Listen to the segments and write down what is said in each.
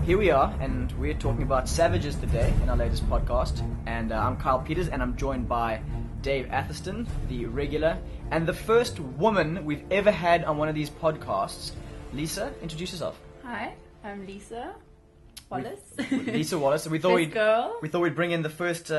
here we are, and we're talking about Savages today in our latest podcast. And I'm Kyle Peters, and I'm joined by Dave Atherston, the regular, and the first woman we've ever had on one of these podcasts. Lisa, introduce yourself. Hi, I'm Lisa Wallace. Lisa Wallace. We thought we'd bring in the first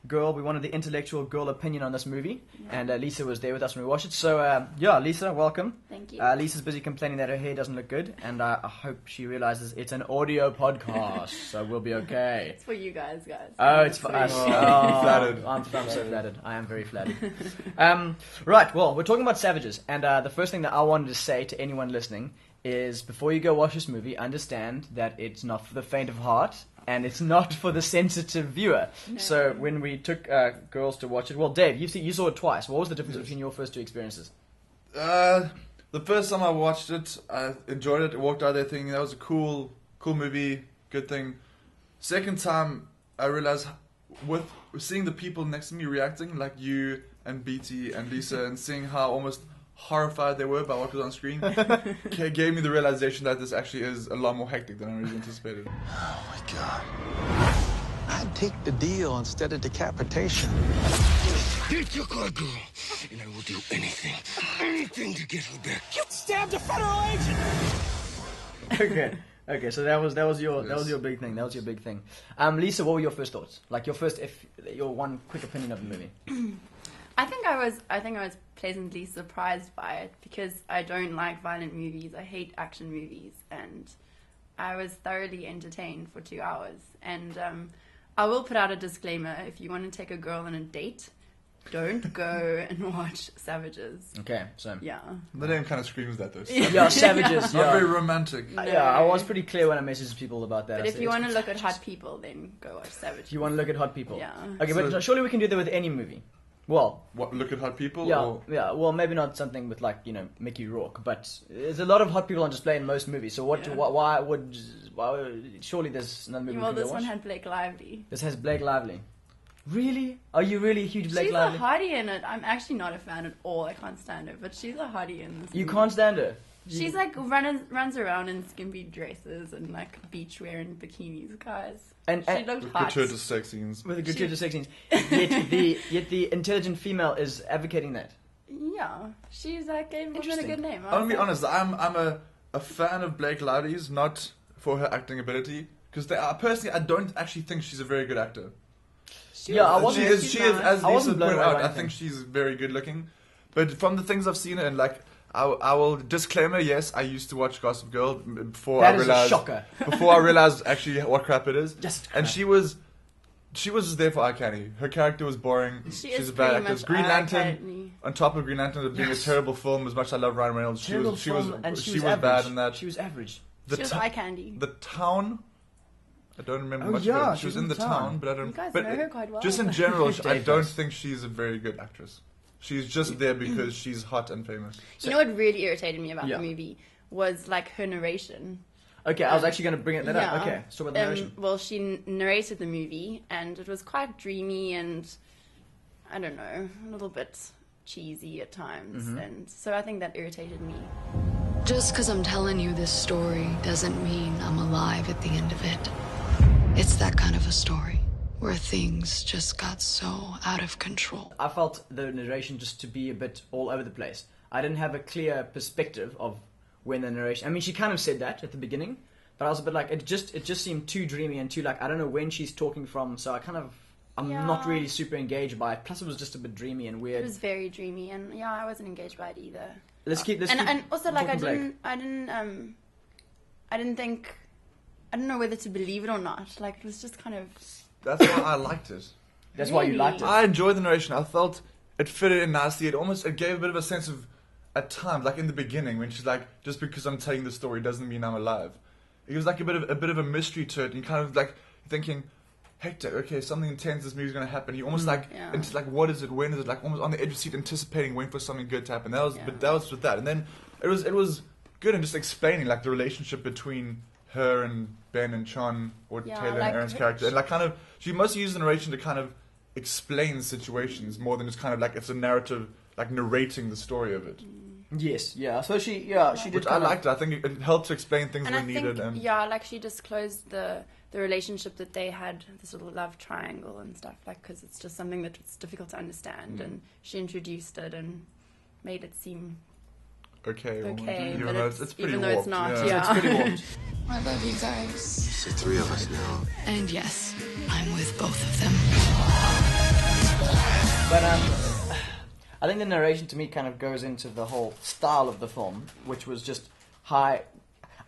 girl. We wanted the intellectual girl opinion on this movie, and Lisa was there with us when we watched it. So Lisa, welcome. Thank you. Lisa's busy complaining that her hair doesn't look good, and I hope she realizes it's an audio podcast, so we'll be okay. It's for you guys. Oh, it's for us. Flattered. I'm so flattered. I am very flattered. Right, well, we're talking about Savages, and the first thing that I wanted to say to anyone listening is before you go watch this movie, understand that it's not for the faint of heart, and it's not for the sensitive viewer. No. So when we took girls to watch it, well, Dave, you saw it twice. What was the difference between your first two experiences? The first time I watched it, I enjoyed it. I walked out there thinking that was a cool movie, good thing. Second time, I realized with seeing the people next to me reacting, like you and BT and Lisa, and seeing how almost horrified they were by what was on screen, gave me the realization that this actually is a lot more hectic than I really anticipated. Oh my God. I'd take the deal instead of decapitation. You took our girl, and I will do anything to get her back. You stabbed a federal agent! Okay, so that was your big thing. That was your big thing. Lisa, what were your first thoughts? Like your one quick opinion of the movie. I think I was pleasantly surprised by it because I don't like violent movies. I hate action movies, and I was thoroughly entertained for 2 hours. And I will put out a disclaimer: if you want to take a girl on a date, don't go and watch Savages. Okay, so yeah, the name kind of screams that though. Yeah, Savages. Not very romantic. No. Yeah, I was pretty clear when I messaged people about that. But if you want to look at hot people, then go watch Savages. You want to look at hot people? Yeah. Okay, So, but surely we can do that with any movie. Well, what, look at hot people? Yeah, or? yeah. Well, maybe not something with Mickey Rourke, but there's a lot of hot people on display in most movies. So why would surely there's another movie? Well, this one had Blake Lively. This has Blake Lively. Really? Are you really a huge Blake Lively? She's a hottie in it. I'm actually not a fan at all. I can't stand her, but she's a hottie in this. You movie. can't stand her. She's like runs around in skimpy dresses and like beach wearing bikinis, guys. And she looked hot. Gratuitous sex scenes. With the gratuitous sex scenes. Yet the intelligent female is advocating that. Yeah, she's like gave women a good name. I'm gonna be honest. I'm a fan of Blake Lively's, not for her acting ability, because personally I don't actually think she's a very good actor. She is as Lisa pointed out. I think she's very good looking, but from the things I've seen her in, like. I will disclaimer. Yes, I used to watch Gossip Girl before that I realized. Is a shocker. Before I realized actually what crap it is. Just crap. And she was just there for eye candy. Her character was boring. She's a bad actress. Green Lantern, on top of Green Lantern being a terrible film, as much as I love Ryan Reynolds, she was bad in that. She was average. She was eye candy. The Town. I don't remember much of her. She was in the town, but I don't. You guys know her quite well. Just in general, I don't think she's a very good actress. She's just there because she's hot and famous. You know what really irritated me about the movie was like her narration. Okay, I was actually going to bring that up. Okay, so about the narration. Well, she narrated the movie, and it was quite dreamy and, I don't know, a little bit cheesy at times. Mm-hmm. And so I think that irritated me. Just because I'm telling you this story doesn't mean I'm alive at the end of it. It's that kind of a story. Where things just got so out of control. I felt the narration just to be a bit all over the place. I didn't have a clear perspective of when the narration... I mean, she kind of said that at the beginning, but I was a bit like... It just seemed too dreamy and too like... I don't know when she's talking from, so I'm not really super engaged by it. Plus it was just a bit dreamy and weird. It was very dreamy, and I wasn't engaged by it either. Let's keep and also, like, I didn't think... I don't know whether to believe it or not. Like, it was just kind of... That's why I liked it. That's why you liked it? I enjoyed the narration. I felt it fitted in nicely. It gave a bit of a sense of, at times, like in the beginning, when she's like, just because I'm telling the story doesn't mean I'm alive. It was like a bit of a mystery to it. And kind of like thinking, Hector, okay, something intense, this movie's going to happen. You almost into like, what is it, when is it? Like almost on the edge of the seat, anticipating, waiting for something good to happen. But that was with that. And then it was good in just explaining like the relationship between her and Ben and Chon, or Taylor and Aaron's character, and like kind of she must use the narration to kind of explain situations more than just kind of like it's a narrative, like narrating the story of it. Yes, yeah. So she did. Which I liked. I think it helped to explain things And when I needed. think, And like she disclosed the relationship that they had, this little love triangle and stuff, like, because it's just something that it's difficult to understand, and she introduced it and made it seem okay, but even though it's pretty even though warped. it's not, yeah. yeah. It's pretty warped. I love you guys. It's the three of us now. And yes, I'm with both of them. But I think the narration to me kind of goes into the whole style of the film, which was just high.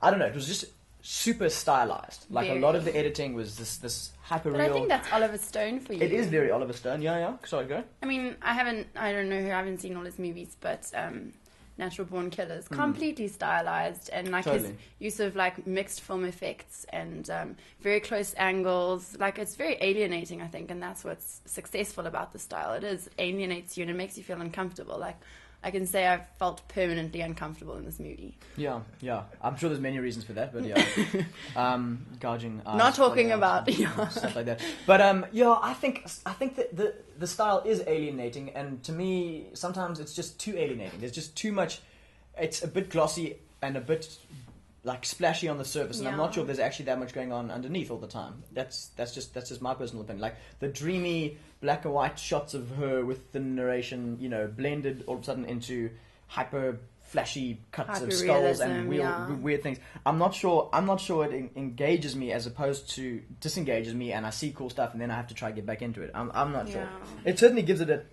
I don't know. It was just super stylized. Like a lot of the editing was this hyper real. But I think that's Oliver Stone for you. It is very Oliver Stone. Yeah. Sorry, go. I mean, I don't know, I haven't seen all his movies, but Natural Born Killers, completely stylized, and like his Totally. use of like mixed film effects and very close angles. Like, it's very alienating, I think, and that's what's successful about the style. It alienates you and it makes you feel uncomfortable. Like, I can say I've felt permanently uncomfortable in this movie. Yeah. I'm sure there's many reasons for that, but yeah. Gouging eyes. Not talking falling out, about stuff like that. But I think that the style is alienating, and to me, sometimes it's just too alienating. There's just too much. It's a bit glossy and a bit like splashy on the surface, and I'm not Yeah. sure if there's actually that much going on underneath all the time. That's just my personal opinion. Like the dreamy black and white shots of her with the narration, blended all of a sudden into hyper flashy cuts of skulls and weird things. I'm not sure it engages me as opposed to disengages me, and I see cool stuff and then I have to try to get back into it. I'm not sure. It certainly gives it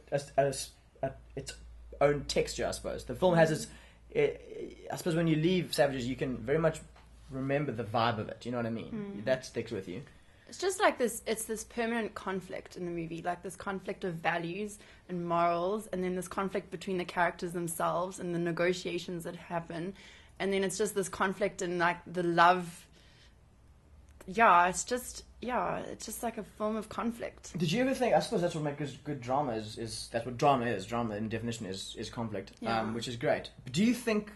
its own texture, I suppose. The film has I suppose when you leave Savages, you can very much remember the vibe of it. You know what I mean? That sticks with you. It's just like this, it's this permanent conflict in the movie, like this conflict of values and morals, and then this conflict between the characters themselves and the negotiations that happen, and then it's just this conflict and like the love. It's just like a form of conflict. Did you ever think? I suppose that's what makes good drama is that's what drama is. Drama in definition is conflict, which is great. But do you think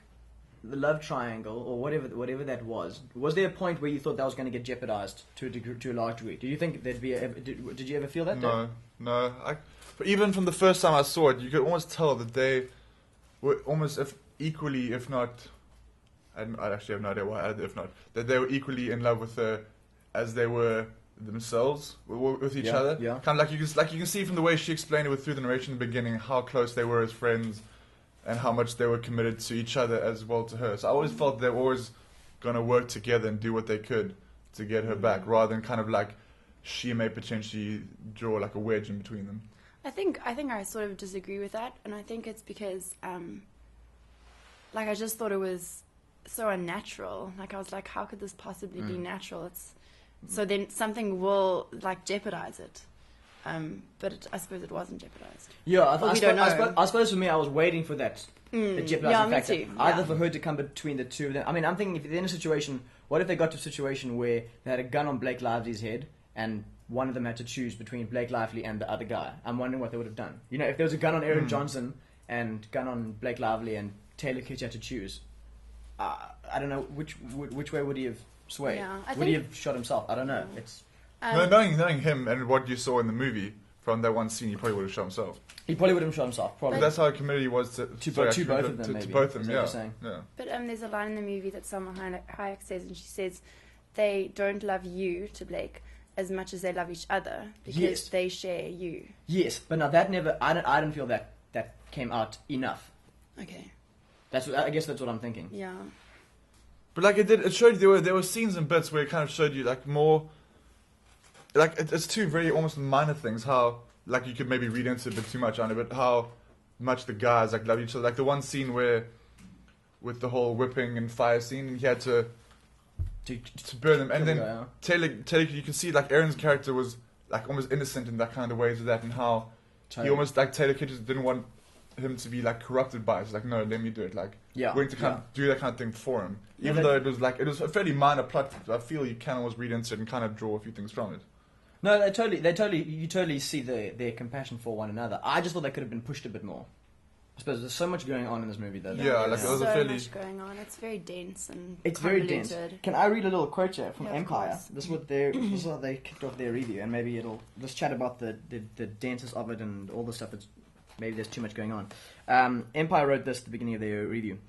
the love triangle or whatever that was there a point where you thought that was going to get jeopardized to a large degree? Do you think there'd be did you ever feel that? No. But even from the first time I saw it, you could almost tell that they were almost equally, if not. I actually have no idea why. If not, that they were equally in love with her as they were themselves with each other. Yeah. Kind of like you can see from the way she explained it through the narration in the beginning how close they were as friends, and how much they were committed to each other as well to her. So I always felt they were always going to work together and do what they could to get her back, rather than kind of like she may potentially draw like a wedge in between them. I think I sort of disagree with that, and I think it's because like, I just thought it was so unnatural. Like, I was like, how could this possibly be natural? So then something will like jeopardize it. But I suppose it wasn't jeopardized. Yeah, I suppose for me, I was waiting for that jeopardizing factor. Me too. Either for her to come between the two of them. I mean, I'm thinking if they're in a situation, what if they got to a situation where they had a gun on Blake Lively's head and one of them had to choose between Blake Lively and the other guy? I'm wondering what they would have done. If there was a gun on Aaron Johnson and gun on Blake Lively and Taylor Kitsch had to choose, I don't know which way would he have swayed. Would he have shot himself? I don't know. It's knowing him and what you saw in the movie from that one scene, he probably would have shot himself. He probably would have shot himself. Probably. But that's how committed he was to both of them. Maybe. To both of them, Is that what you're yeah. But there's a line in the movie that Salma Hayek says, and she says, "They don't love you," to Blake, "as much as they love each other because they share you." Yes, but now that never. I didn't feel that came out enough. Okay. I guess that's what I'm thinking. Yeah. But like it showed there were scenes and bits where it kind of showed you like more. Like it's two very almost minor things. How like you could maybe read into a bit too much on it, but how much the guys like love each other. Like the one scene where, with the whole whipping and fire scene, and he had to burn them, and then Taylor, you can see like Aaron's character was like almost innocent in that kind of ways of that, and how he almost like Taylor Kitsch didn't want him to be like corrupted by it. It's like, no, let me do it. Like willing to kind of do that kind of thing for him, even though it was a fairly minor plot. I feel you can almost read into it and kind of draw a few things from it. No, you totally see their compassion for one another. I just thought they could have been pushed a bit more. I suppose there's so much going on in this movie, though. Yeah, like it was so much going on. It's very dense and it's very dense. Can I read a little quote here from Empire? This is how they kicked off their review, and maybe let's chat about the denseness of it and all the stuff. Maybe there's too much going on. Empire wrote this at the beginning of their review.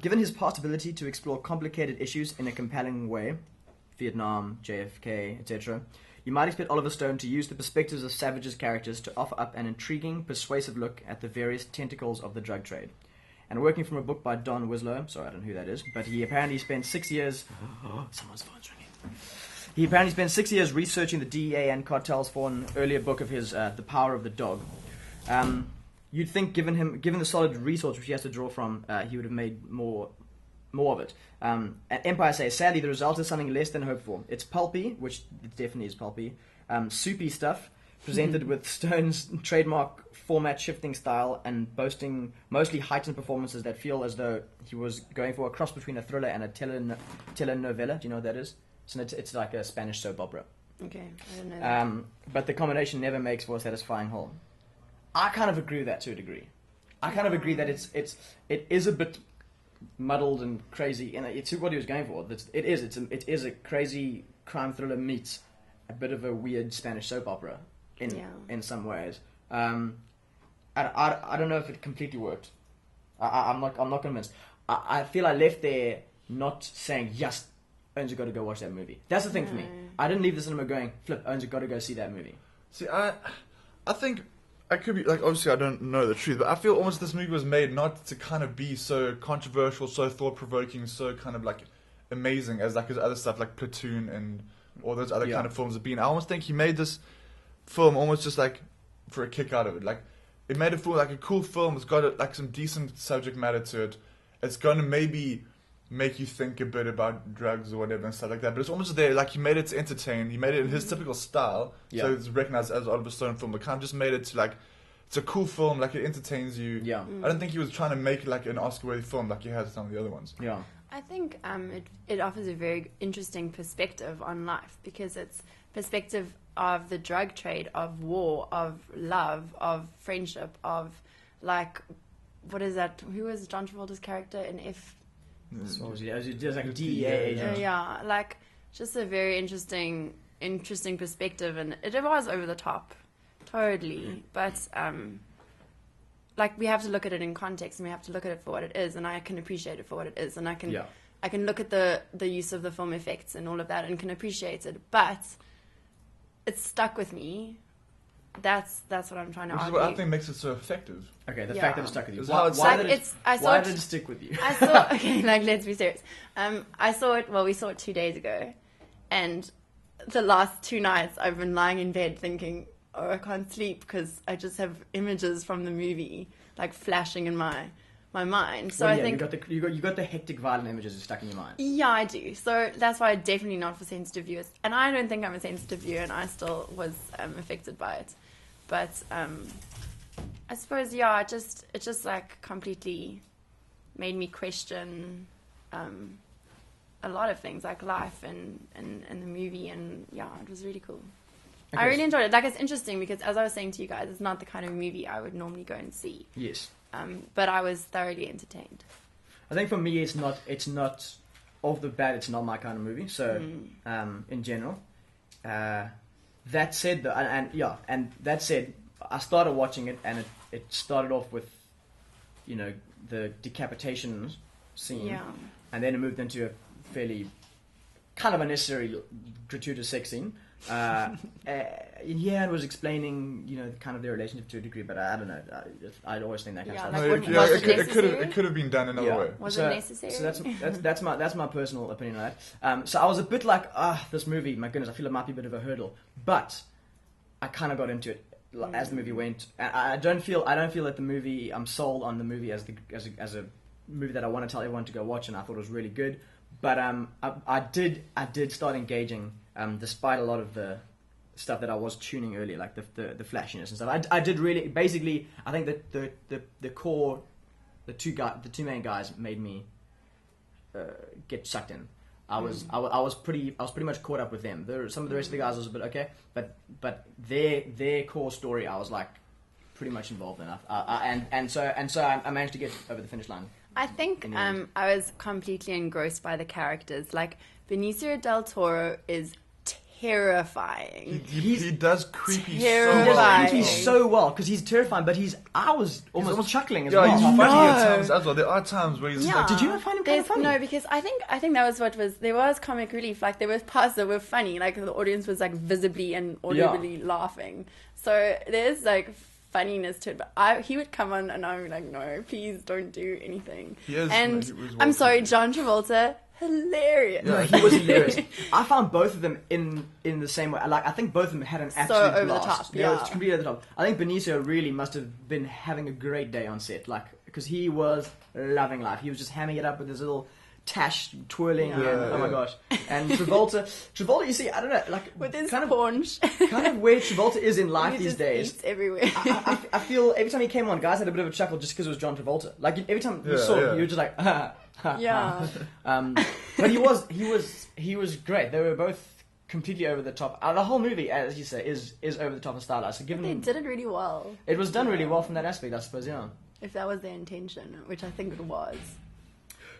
Given his past ability to explore complicated issues in a compelling way, Vietnam, JFK, etc., you might expect Oliver Stone to use the perspectives of Savage's characters to offer up an intriguing, persuasive look at the various tentacles of the drug trade. And working from a book by Don Winslow, sorry, I don't know who that is, but he apparently spent 6 years... someone's phone's ringing. He apparently spent 6 years researching the DEA and cartels for an earlier book of his, The Power of the Dog. You'd think, given the solid resource which he has to draw from, he would have made more of it. At Empire says, sadly, the result is something less than hoped for. It's pulpy, which it definitely is pulpy, soupy stuff, presented with Stone's trademark format-shifting style and boasting mostly heightened performances that feel as though he was going for a cross between a thriller and a telenovela. Do you know what that is? So it's like a Spanish soap opera. Okay, I don't know that. But the combination never makes for a satisfying whole. I kind of agree with that to a degree. I kind of agree that it is a bit muddled and crazy, and it's what he was going for. It is a crazy crime thriller meets a bit of a weird Spanish soap opera in some ways. I don't know if it completely worked. I'm not convinced. I feel I left there not saying yes, Owens, you got to go watch that movie. That's the thing for me. I didn't leave the cinema going, flip, Owens, you got to go see that movie. See, I think I could be, like, obviously I don't know the truth, but I feel almost this movie was made not to kind of be so controversial, so thought-provoking, so kind of, like, amazing as, like, his other stuff, like Platoon and all those other kind of films have been. I almost think he made this film almost just, like, for a kick out of it. Like, it made it feel like a cool film. It's got, like, some decent subject matter to it. It's going to maybe make you think a bit about drugs or whatever and stuff like that. But it's almost there, like, he made it to entertain. He made it in his typical style. So it's recognized as an Oliver Stone film. But kind of just made it to, like, it's a cool film. Like, it entertains you. Yeah. I don't think he was trying to make, like, an Oscar-worthy film like he has some of the other ones. Yeah. I think it offers a very interesting perspective on life, because it's perspective of the drug trade, of war, of love, of friendship, of, like, what is that? Who was John Travolta's character in F? So he does like a DEA agent. Yeah, like, just a very interesting perspective, and it was over the top, totally. But like, we have to look at it in context, and we have to look at it for what it is, and I can appreciate it for what it is, and I can look at the use of the film effects and all of that, and can appreciate it. But it's stuck with me. That's what I'm trying to argue. Which is what I think makes it so effective. Okay, the fact that it stuck with you. Why did it stick with you? I saw. Okay, like, let's be serious. I saw it. Well, we saw it 2 days ago, and the last 2 nights I've been lying in bed thinking, "Oh, I can't sleep because I just have images from the movie like flashing in my mind." So I think you got the hectic, violent images stuck in your mind. Yeah, I do. So that's why definitely not for sensitive viewers. And I don't think I'm a sensitive viewer, and I still was affected by it. But I suppose, it just like completely made me question a lot of things, like life and the movie, and it was really cool. Okay. I really enjoyed it. Like, it's interesting because, as I was saying to you guys, it's not the kind of movie I would normally go and see. Yes. But I was thoroughly entertained. I think for me, it's not off the bat. It's not my kind of movie. So, in general, that said, though, and that said, I started watching it, and it started off with, the decapitation scene, and then it moved into a fairly kind of unnecessary, gratuitous sex scene. It was explaining, kind of their relationship to a degree, but I don't know. I always think that kind of stuff. It could have been done another way. Was it necessary? So that's my personal opinion on that. So I was a bit like, this movie, my goodness, I feel it might be a bit of a hurdle, but I kind of got into it as the movie went. I don't feel that the movie, I'm sold on the movie as a movie that I want to tell everyone to go watch, and I thought it was really good. But I did start engaging, despite a lot of the stuff that I was tuning earlier, like the flashiness and stuff. I did really, basically, I think that the core, the two main guys made me get sucked in. I was pretty much caught up with them. Some of the rest of the guys was a bit okay, but their core story I was like pretty much involved in. And so I managed to get over the finish line. I think I was completely engrossed by the characters. Like, Benicio del Toro is terrifying. He does creepy Terrifying. so well. so well because he's terrifying, but I was almost chuckling as Yeah, well. he's Oh, funny no. at times as well. There are times where he's like, Did you not find him kind of funny? No, because I think that was what was there was comic relief. Like there were parts that were funny, like the audience was like visibly and audibly laughing. So there's like funniness to it. But he would come on and I'm like, no, please don't do anything. He is, and he was I'm sorry, John Travolta, hilarious. No, he was hilarious. I found both of them in the same way. Like I think both of them had an absolute over the blast. top, They were yeah. completely over the top. I think Benicio really must have been having a great day on set, like because he was loving life. He was just hamming it up with his little tash twirling, and oh my gosh. And Travolta, you see, I don't know, like With his kind paunch. of where Travolta is in life He these just days. eats everywhere. I feel every time he came on, guys had a bit of a chuckle just because it was John Travolta. Like every time you saw him, you were just like, Yeah. but he was great. They were both completely over the top. The whole movie, as you say, is over the top and stylized. So given They did it really well. it was done really well from that aspect, I suppose. Yeah. If that was their intention, which I think it was.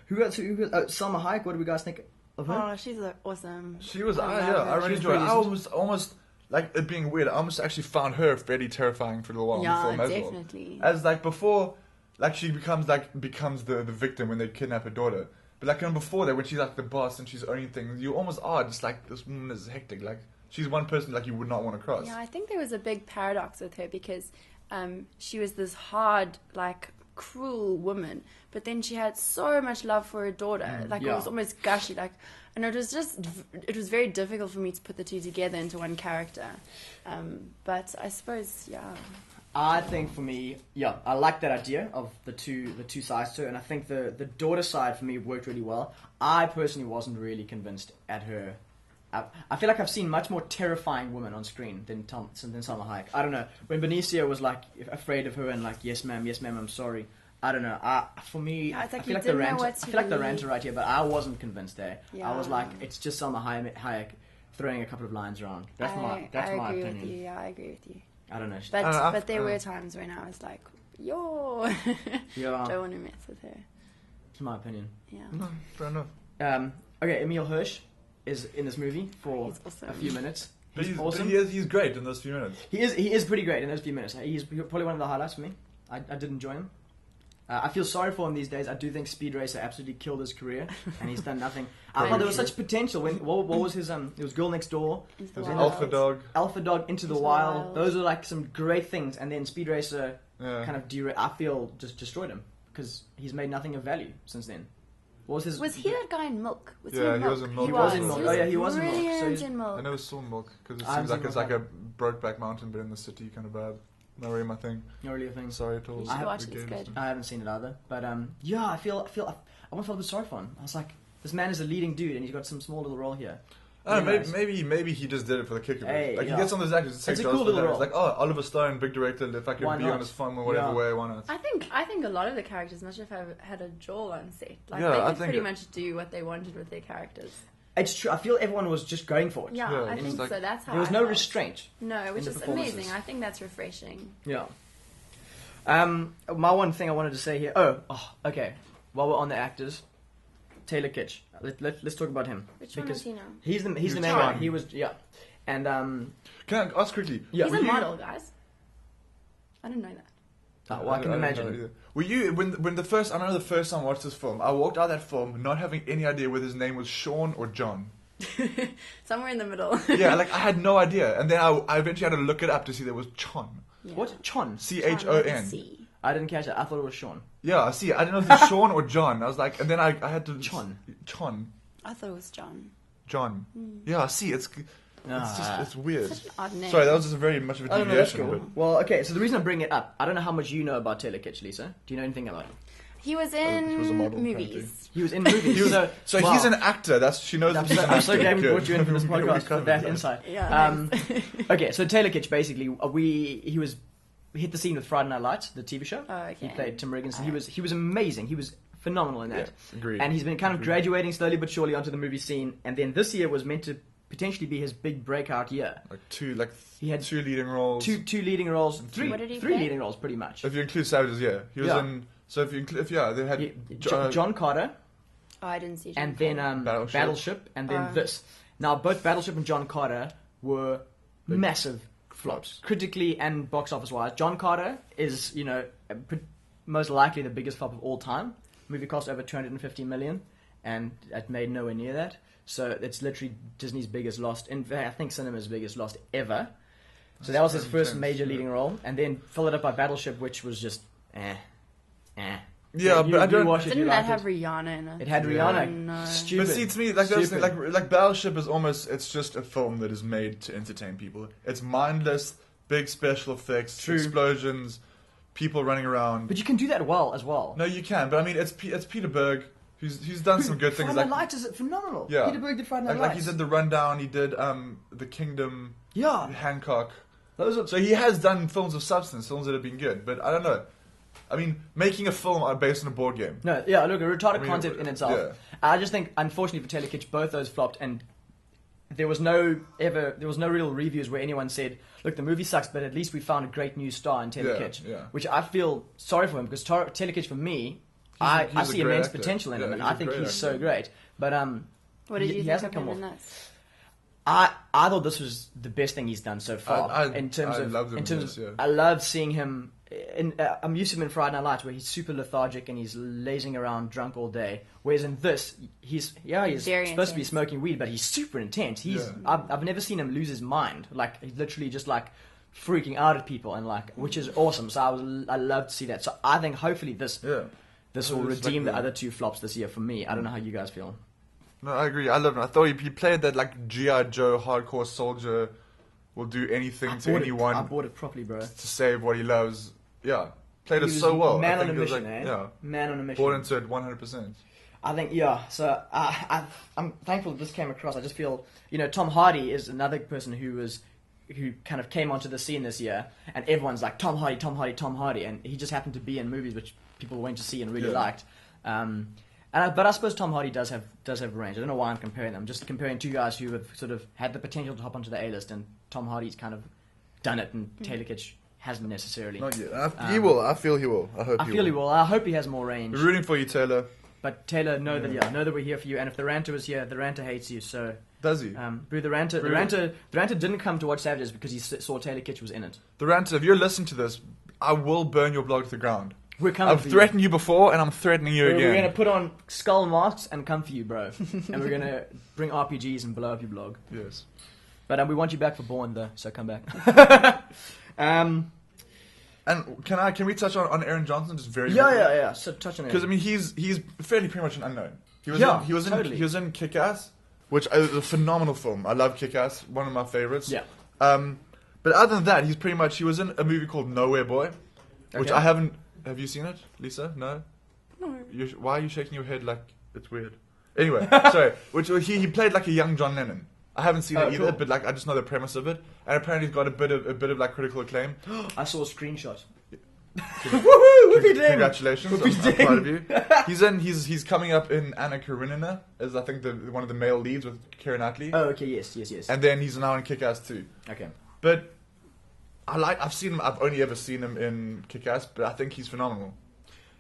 Who got Salma Hayek? What do we guys think of her? Oh, she's awesome. She was, I I love her. really She was enjoyed it. I brilliant. was almost, like, it being weird, I almost actually found her fairly terrifying for a little while in Yeah, the film as definitely. well. As, like, before, like, she becomes the victim when they kidnap her daughter. But, like, even before that, when she's, like, the boss and she's owning things, you almost are just like, this woman is hectic. Like, she's one person, like, you would not want to cross. Yeah, I think there was a big paradox with her because she was this hard, like, cruel woman, but then she had so much love for her daughter. Like, it was almost gushy. Like, and it was very difficult for me to put the two together into one character. But I suppose, yeah. I think for me, I like that idea of the two sides to her, and I think the daughter side for me worked really well. I personally wasn't really convinced at her. I feel like I've seen much more terrifying women on screen than Salma Hayek. I don't know. When Benicio was like afraid of her and like, yes ma'am, I'm sorry. I don't know. For me, Yeah, it's like I feel you like didn't the know rant. what to I feel like the believe. rant are right here, but I wasn't convinced there. I was Yeah. like, it's just Salma Hayek throwing a couple of lines around. That's my I agree opinion. with you. Yeah, I agree with you. I don't know. But there were times when I was like, yo, Yeah. don't want to mess with her. It's my opinion. Yeah. No, fair enough. Okay, Emil Hirsch is in this movie for He's awesome. a few minutes. But He's awesome. he's great in those few minutes. He is pretty great in those few minutes. He's probably one of the highlights for me. I did enjoy him. I feel sorry for him these days. I do think Speed Racer absolutely killed his career, and he's done nothing. I thought there was such potential. What was his? It was Girl Next Door, Into the There's Wild. Alpha Dog. Alpha Dog, Into the Into the Wild. Wild. Those are like some great things, and then Speed Racer Yeah. kind of I feel just destroyed him because he's made nothing of value since then. What was his? Was he that guy in Milk? Was Yeah, in he was in Milk. He was in Milk. Oh, yeah, he was in Milk. So brilliant he's- in Milk. I never saw Milk because it I seems haven't like seen it's Milk like a Brokeback Mountain but in the city kind of vibe. Not really my thing. Not really a thing. Sorry at all. You should watch it, it's good. I haven't seen it either, but yeah, I almost felt a bit sorry for him. I was like, this man is a leading dude, and he's got some small little role here. I don't know, Really maybe he just did it for the kick of it. Hey, Like yeah. he gets on those actors, It's takes a jobs cool for little them. role. It's like, oh, Oliver Stone, big director. If I Why could be not? on his film or whatever Yeah. way, why not? I think a lot of the characters must have had a Joel on set. Like Yeah, they I could think pretty it- much do what they wanted with their characters. It's true. I feel everyone was just going for it. Yeah, Yeah, I it's think like- so. That's how There was I no felt. restraint. No, which in the is performances. amazing. I think that's refreshing. Yeah. My one thing I wanted to say here. Oh, okay. While we're on the actors, Taylor Kitsch. Let's talk about him. Which one because was he now? He's the main John. guy. He was and Can I ask quickly? Yeah. He's were a you- model, guys. I didn't know that. well, I can don't know imagine. either. Were you when the first? I remember the first time I watched this film. I walked out of that film not having any idea whether his name was Sean or John. Somewhere in the middle. Yeah, like I had no idea, and then I eventually had to look it up to see there was Chon. Yeah. What? Chon? CHON. C. I didn't catch it. I thought it was Sean. Yeah, see, I didn't know if it was Sean or John. I was like, and then I had to Chon. I thought it was John. John. Yeah, see, it's weird. Such an odd name. Sorry, that was just a very much of a I don't know. That's deviation. cool. Well, okay. So the reason I bring it up, I don't know how much you know about Taylor Kitsch, Lisa. Do you know anything about him? He was in he was a model, movies. He was in movies. So wow. he's an actor. That's she knows. I'm that he's so, an I'm so actor. glad we Good. brought you in for this We podcast for covered that insight. Yeah, Okay, so Taylor Kitsch basically, he hit the scene with Friday Night Lights, the TV show. Oh, okay. He played Tim Riggins. He was amazing. He was phenomenal in that. Yeah, agreed. And he's been kind of graduating slowly but surely onto the movie scene. And then this year was meant to potentially be his big breakout year. He had two leading roles. Two leading roles, three What did he three play? leading roles pretty much. If you include Savages, yeah, he was Yeah. in. So if you include, they had John Carter, Oh, I didn't see. and then Battleship, and then Oh. this. Now, both Battleship and John Carter were massive flops, critically and box office wise. John Carter is, most likely the biggest flop of all time. The movie cost over $250 million, and it made nowhere near that. So it's literally Disney's biggest loss. In fact, I think cinema's biggest loss ever. So that was his first major leading role, and then followed up by Battleship, which was just Yeah, but I don't. Didn't that have Rihanna in it? It had Rihanna. No. Stupid. But see, to me, like Battleship is almost, it's just a film that is made to entertain people. It's mindless, big special effects, explosions, people running around. But you can do that well as well. No, you can. But I mean, it's Peter Berg who's done some good things. Friday Night Lights is phenomenal. Yeah. Peter Berg did Friday Night like Lights. he did The Rundown. He did The Kingdom. Yeah. Hancock. So he has done films of substance, films that have been good. But I don't know. I mean, making a film based on a board game. No, yeah, look, a retarded concept in itself. Yeah. I just think, unfortunately for Taylor Kitsch, both those flopped, and there was no real reviews where anyone said, look, the movie sucks, but at least we found a great new star in Taylor Kitsch. Yeah. Which I feel sorry for him, because Taylor Kitsch, for me, I see immense potential in him, and I think he's so great. But what did you think hasn't of come him in off. this? I thought this was the best thing he's done so far. I love seeing him. I'm used to him in Friday Night Lights, where he's super lethargic and he's lazing around drunk all day. Whereas in this, he's supposed to be smoking weed, but he's super intense. I've never seen him lose his mind. Like, he's literally just like freaking out at people, and like, which is awesome. So I love to see that. So I think hopefully this will redeem the other two flops this year for me. I don't know how you guys feel. No, I agree. I love him. I thought he played that like G.I. Joe hardcore soldier, will do anything to anyone. I bought it properly, bro. To save what he loves. Yeah. Played it so well. Man on a mission, Yeah. Man on a mission. Bought into it 100%. I think, so I'm thankful that this came across. I just feel, Tom Hardy is another person who kind of came onto the scene this year, and everyone's like, Tom Hardy, Tom Hardy, Tom Hardy, and he just happened to be in movies which people went to see and really liked. But I suppose Tom Hardy does have range. I don't know why I'm comparing them. I'm just comparing two guys who have sort of had the potential to hop onto the A-list, and Tom Hardy's kind of done it, and Taylor Kitsch hasn't necessarily. Not yet. He will. I feel he will. I feel he will. I hope he has more range. We're rooting for you, Taylor. But Taylor, know that we're here for you. And if the Ranter was here, the Ranter hates you. So does he? Brew, the Ranter didn't come to watch Savages because he saw Taylor Kitsch was in it. The Ranter, if you're listening to this, I will burn your blog to the ground. We're coming. I've threatened you before, and I'm threatening you again. We're going to put on skull masks and come for you, bro. And we're going to bring RPGs and blow up your blog. Yes. But we want you back for Bourne, though, so come back. And can we touch on Aaron Johnson just very briefly? Yeah. So touch on it. Because I mean he's fairly pretty much an unknown. He was in Kick-Ass, which is a phenomenal film. I love Kick-Ass, one of my favorites. Yeah. But other than that, he was in a movie called Nowhere Boy, which I haven't. Have you seen it, Lisa? No. No. Why are you shaking your head like it's weird? Anyway, sorry. Which he played like a young John Lennon. I haven't seen it either, but like I just know the premise of it, and apparently he's got a bit of like critical acclaim. I saw a screenshot. Woohoo! Congratulations, I'm proud of you. He's coming up in Anna Karenina as I think one of the male leads with Keira Knightley. Oh, okay, yes. And then he's now in Kick-Ass too. Okay, but I've seen him. I've only ever seen him in Kick-Ass, but I think he's phenomenal.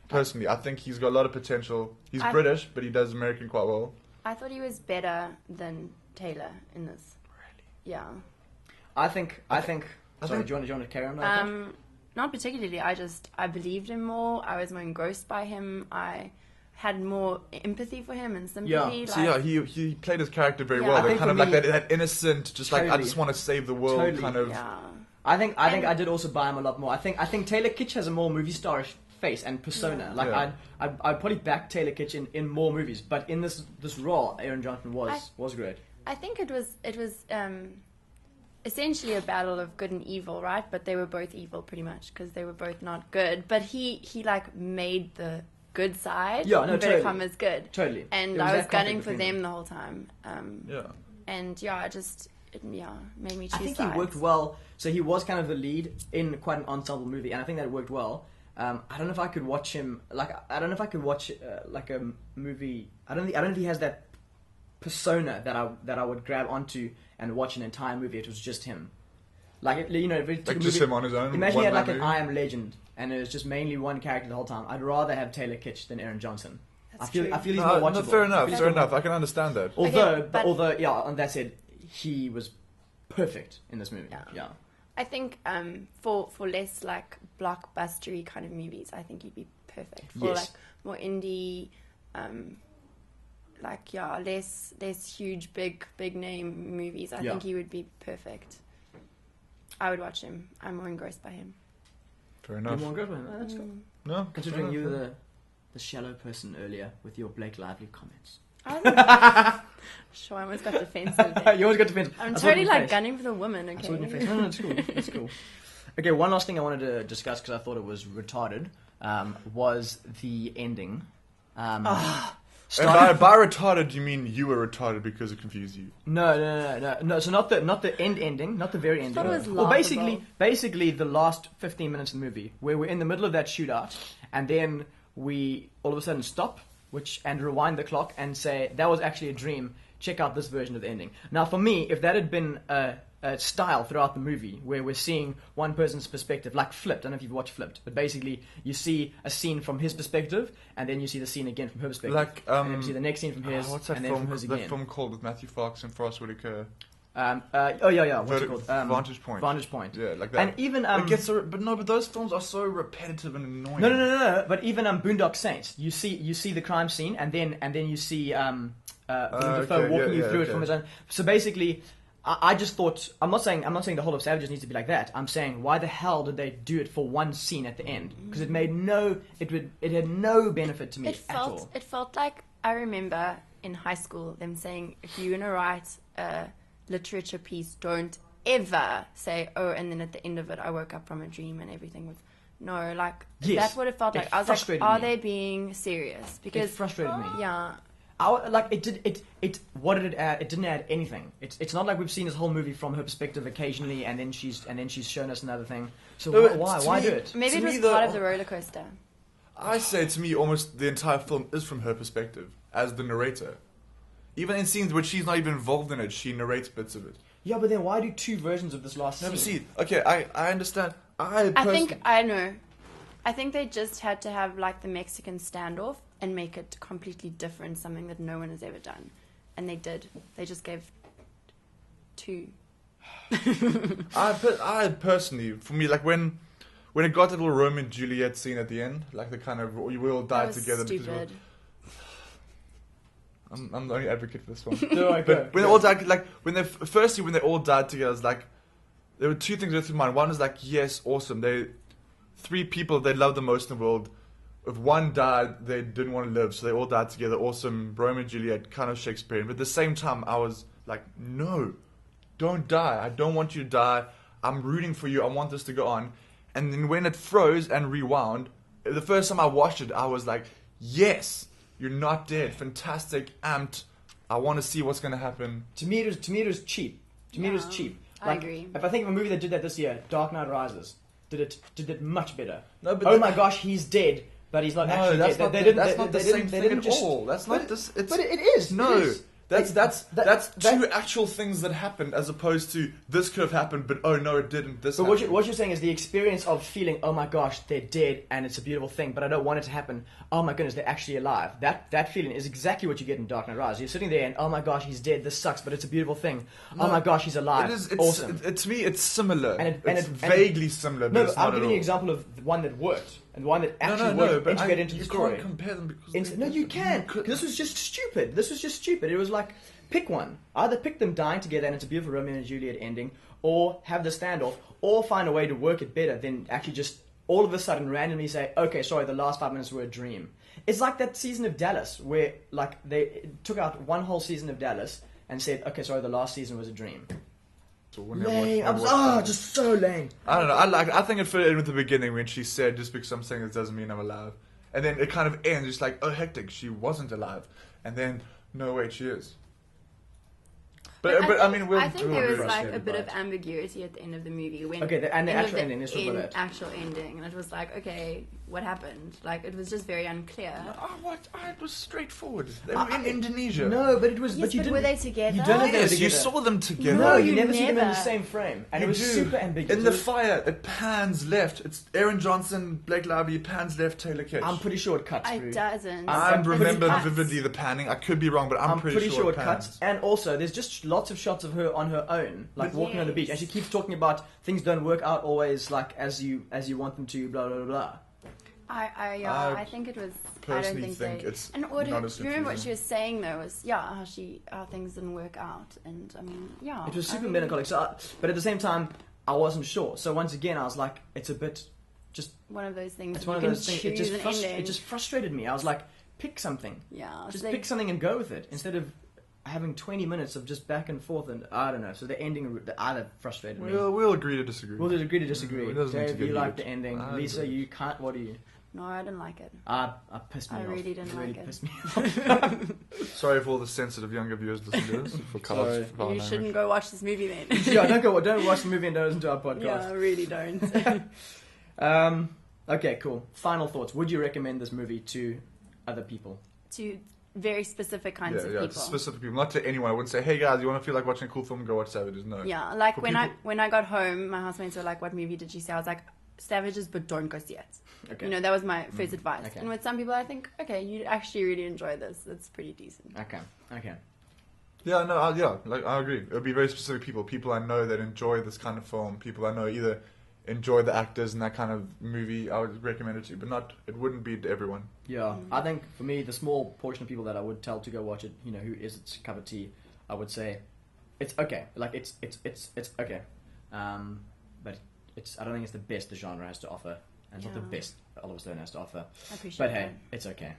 Personally, I think he's got a lot of potential. He's British, but he does American quite well. I thought he was better than Taylor in this. Really? Yeah. I think. Sorry, do you want to carry on? Not particularly. I believed him more. I was more engrossed by him. I had more empathy for him and sympathy. Yeah. He played his character very well. They're kind of like that innocent, just totally, like I just want to save the world kind of. Yeah. I think I did also buy him a lot more. I think Taylor Kitsch has a more movie starish face and persona. I'd probably back Taylor Kitsch in more movies, but in this role, Aaron Johnson was great. I think it was essentially a battle of good and evil, right? But they were both evil pretty much because they were both not good. But he like made the good side. Yeah, no, totally. Come as good. Totally. And I was gunning for them the whole time. And it made me choose I think sides. he worked well. So he was kind of the lead in quite an ensemble movie, and I think that worked well. I don't know if I could watch him like a movie. I don't know if he has that persona that I would grab onto and watch an entire movie. It was just him, if it took a just movie, him on his own. Imagine he had like an I Am Legend, and it was just mainly one character the whole time. I'd rather have Taylor Kitsch than Aaron Johnson. That's I feel true. he's No, more no, watchable. fair enough, I feel fair he's more- enough. I can understand that. Although, yeah, on that said, he was perfect in this movie. Yeah. I think for less like blockbustery kind of movies, I think he'd be perfect. For Yes. like more indie, less huge big name movies, I think he would be perfect. I would watch him. I'm more engrossed by him. Fair You're enough. more good with him. Oh, that's cool. No, Considering fair you enough. were the shallow person earlier with your Blake Lively comments. Sure, I almost got defensive there. You always got defensive. I'm I saw it in totally your like face. gunning for the woman, I saw it in your face. okay? No, it's cool. It's cool. Okay, one last thing I wanted to discuss because I thought it was retarded was the ending. And by retarded, you mean you were retarded because it confused you? No. So not the ending, not the very ending. thought it was Well, laughable. basically the last 15 minutes of the movie where we're in the middle of that shootout, and then we all of a sudden stop, and rewind the clock and say that was actually a dream. Check out this version of the ending. Now, for me, if that had been a style throughout the movie where we're seeing one person's perspective, like Flipped. I don't know if you've watched Flipped, but basically you see a scene from his perspective, and then you see the scene again from her perspective, Like, and then you see the next scene from his, what's that and then film? from hers That again. film called with Matthew Fox and Forrest Whitaker. What's it called? Vantage Point. Vantage Point. Yeah, like that. And even it gets so, but those films are so repetitive and annoying. no. But even Boondock Saints, you see the crime scene, and then you see Willem Dafoe okay, walking you through it okay. from his own. So basically, I just thought I'm not saying the whole of Savages needs to be like that. I'm saying why the hell did they do it for one scene at the end? Because it had no benefit to me at all. It felt like, I remember in high school them saying, if you're gonna write a literature piece, don't ever say, oh, and then at the end of it I woke up from a dream and everything was Yes. that's what it felt It like. I was like, frustrated are me. they being serious? Because It frustrated me. yeah. What did it add? It didn't add anything. It's not like we've seen this whole movie from her perspective occasionally, and then she's shown us another thing. So No, but why to do me- it? Maybe To it was me, though- part of the roller coaster. I say to me, almost the entire film is from her perspective as the narrator. Even in scenes where she's not even involved in it, she narrates bits of it. Yeah, but then why do two versions of this last Never scene? see. Okay, I understand. I think they just had to have like the Mexican standoff and make it completely different, something that no one has ever done. And they did. They just gave two. I personally, for me, like when it got that little Romeo and Juliet scene at the end, like the kind of we all That died was together. stupid. I'm the only advocate for this one. No, I go. But when they all died, like when they all died together, it's like there were two things that went through my mind. One is like, yes, awesome. Three people they loved the most in the world. If one died, they didn't want to live, so they all died together. Awesome, Romeo and Juliet, kind of Shakespearean. But at the same time, I was like, no, don't die. I don't want you to die. I'm rooting for you. I want this to go on. And then when it froze and rewound, the first time I watched it, I was like, yes, you're not dead. Fantastic, amped. I want to see what's going to happen. To me, it was cheap. To me, it was Yeah, cheap. I agree. If I think of a movie that did that this year, Dark Knight Rises did it much better. No, but oh my gosh, he's dead, but he's not actually that's dead. not They the, didn't- that's they- not the they same didn't- they thing didn't at just- all. That's but not this. It's, but it is. No, it is. that's That- two actual things that happened, as opposed to this could have happened, but oh no, it didn't. This. But happened. what you're saying is the experience of feeling, oh my gosh, they're dead, and it's a beautiful thing, but I don't want it to happen. Oh my goodness, they're actually alive. That feeling is exactly what you get in Dark Knight Rises. You're sitting there and, oh my gosh, he's dead, this sucks, but it's a beautiful thing. Oh my gosh, he's alive. It is. Awesome. To me, it's similar. And it's vaguely similar. But No, it's but I'm not at giving you all. an example of one that worked, and one that actually no, worked but integrated into you the story. can't compare them because No, you can. Because this was just stupid. It was like, pick one. Either pick them dying together and it's a beautiful Romeo and Juliet ending, or have the standoff, or find a way to work it better than actually just all of a sudden randomly say, okay, sorry, the last 5 minutes were a dream. It's like that season of Dallas where like they took out one whole season of Dallas and said, okay, sorry, the last season was a dream. So when they Lame. watch- Just so lame. I don't know. I think it fit in with the beginning when she said, "Just because I'm saying this doesn't mean I'm alive," and then it kind of ends just like, "Oh, hectic! She wasn't alive," and then, "No, wait, she is." But I mean, I think there was be like a frustrated bit by of it. ambiguity at the end of the movie when Okay, and the end of actual ending, let's talk about that. actual ending, and it was like, okay, what happened. Like, it was just very unclear. It was straightforward. They were in Indonesia. No, but it was. Yes, but you but didn't. were they together? You don't know they were Yes, you together. saw them together. No, you you never see them in the never. same frame, and You it was do. super ambiguous. In the fire, it pans left. It's Aaron Johnson, Blake Lively, pans left, Taylor Kitsch. I'm pretty sure it cuts. It through. doesn't. I It's remember cuts. vividly the panning. I could be wrong, but I'm pretty sure it pans. cuts. And also, there's just lots of shots of her on her own, like walking on the beach, and she keeps talking about things don't work out always like as you want them to. Blah blah blah. I think it was. I don't personally think, think they. it's and what not as you remember what confusing. she was saying though was how things didn't work out, and I mean It was I super really- melancholic. So, but at the same time, I wasn't sure. So once again, I was like, it's a bit just. One of those things. It's you one of can those things. choose an ending. It just frustrated me. I was like, pick something. Yeah, Just so pick something and go with it instead of having 20 minutes of just back and forth. And I don't know. So the ending either frustrated me. We'll agree to disagree. We'll agree to disagree. It doesn't need to Dave, get you like heated. the ending. I Lisa, agree. you can't. What do you? No, I didn't like it. I pissed me I off. really didn't like it. Pissed me off. Sorry for all the sensitive younger viewers listening to this. For colours, Sorry. for foul You language. shouldn't go watch this movie then. Yeah, don't watch the movie and don't listen to our podcast. Yeah, really don't. Okay, cool. Final thoughts. Would you recommend this movie to other people? To very specific kinds of Yeah, people. specific people, not to anyone. I wouldn't say, "Hey guys, you want to feel like watching a cool film? Go watch Savages." No. Yeah, like For when people- I got home, my housemates were like, "What movie did you see?" I was like, "Savages, but don't go see it." Okay. You know, that was my first advice. Okay. And with some people, I think, okay, you'd actually really enjoy this. It's pretty decent. Okay. Yeah, no, I agree. It would be very specific people. People I know that enjoy this kind of film. People I know either enjoy the actors in that kind of movie. I would recommend it to, but it wouldn't be to everyone. Yeah, I think for me, the small portion of people that I would tell to go watch it, you know, who is its cup of tea, I would say it's okay. Like it's okay. But I don't think it's the best the genre has to offer, and it's not the Yeah. best Oliver Stone has to offer. I appreciate But hey, that. it's okay.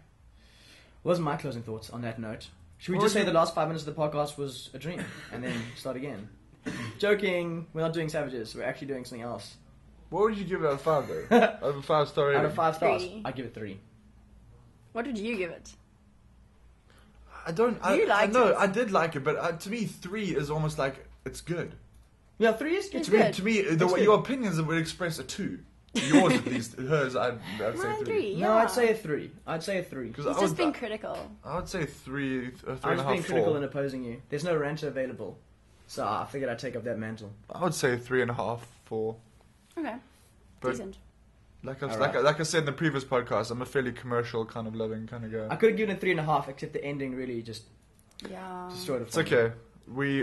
What was my closing thoughts on that note? Should we What just say would the you- last 5 minutes of the podcast was a dream, and then start again? Joking. We're not doing Savages. We're actually doing something else. What would you give it out of 5 though? Out of a 5-star rating? Out of 5 stars, 3. I give it 3. What would you give it? I don't. You liked no, it. I did like it, but to me, 3 is almost like it's good. Yeah, 3 is good. It's To me, good. to me, It's the way good. your opinions would express a 2. Yours at least. Hers, I'd say Mine 3. 3. No, Yeah. I'd say a 3. I'd say a 3. Because He's just being critical. I would say 3, 3 I and was a being half, critical 4. and opposing you. There's no rancher available, so I figured I'd take up that mantle. I would say 3.5, 4. Okay. But Decent. like Alright. I said in the previous podcast, I'm a fairly commercial kind of loving kind of guy. I could have given it 3.5, except the ending really just Yeah. destroyed it. It's for me.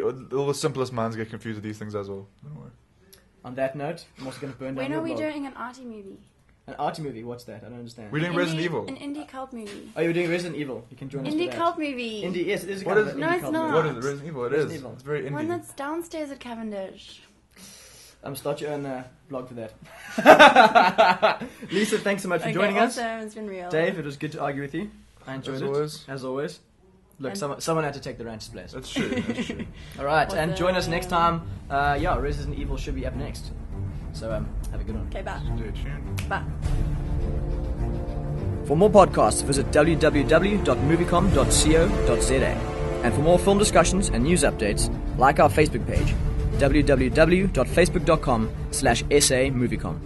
okay. All the simplest minds get confused with these things as well. Don't worry. On that note, I'm also going to burn down When your are we blog. doing an arty movie? An arty movie? What's that? I don't understand. We're doing Resident Evil. An indie cult movie. Oh, you're doing Resident Evil. You can join us for Indie that. cult movie. Indie, yes, it is a What kind is of it? an No, indie it's cult not. movie. What is it? Resident Evil. It is. Resident Evil. It's very indie. One that's downstairs at Cavendish. Start your own blog for that. Lisa, thanks so much for joining us. Awesome. It's been real. Dave, it was good to argue with you. I enjoyed As it. always. As always. Look, And- someone had to take the rancher's place. That's true. That's true. All right, and join us Awesome. next time. Resident Evil should be up next. So have a good one. Okay, bye. Stay tuned. Bye. For more podcasts, visit www.moviecom.co.za. And for more film discussions and news updates, like our Facebook page, www.facebook.com/SA Moviecom.